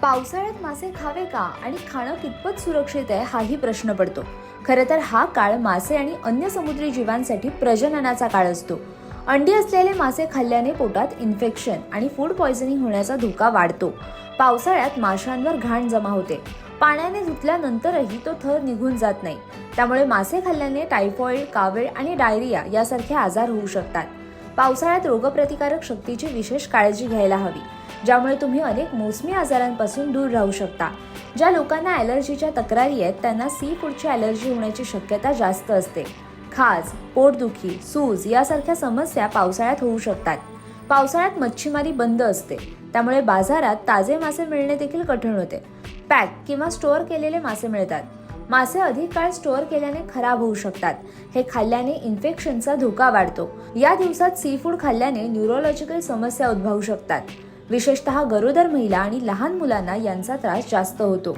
पावसाळ्यात मासे खावे का आणि खाणं कितपत सुरक्षित आहे हाही प्रश्न पडतो. खरं तर हा काळ मासे आणि अन्य समुद्री जीवांसाठी प्रजननाचा काळ असतो. अंडी असलेले मासे खाल्ल्याने पोटात इन्फेक्शन आणि फूड पॉयझनिंग होण्याचा धोका वाढतो. पावसाळ्यात माशांवर घाण जमा होते. पाण्याने धुतल्यानंतरही तो थर निघून जात नाही. त्यामुळे मासे खाल्ल्याने टायफॉइड, कावीळ आणि डायरिया यासारखे आजार होऊ शकतात. पावसाळ्यात रोगप्रतिकारक शक्तीची विशेष काळजी घ्यायला हवी, ज्यामुळे तुम्ही अनेक मोसमी आजारांपासून दूर राहू शकता. ज्या लोकांना ॲलर्जीच्या तक्रारी आहेत त्यांना सी फूडची ॲलर्जी होण्याची शक्यता जास्त असते. खाज, पोटदुखी, सूज यासारख्या समस्या पावसाळ्यात होऊ शकतात. पावसाळ्यात मच्छीमारी बंद असते, त्यामुळे बाजारात ताजे मासे मिळणे देखील कठीण होते. पॅक किंवा स्टोअर केलेले मासे मिळतात. मासे अधिक काळ स्टोअर केल्याने खराब होऊ शकतात. हे खाल्ल्याने इन्फेक्शनचा धोका वाढतो. या दिवसात सी फूड खाल्ल्याने न्यूरोलॉजिकल समस्या उद्भवू शकतात. विशेषतः गरोदर महिला आणि लहान मुलांना यांचा त्रास जास्त होतो.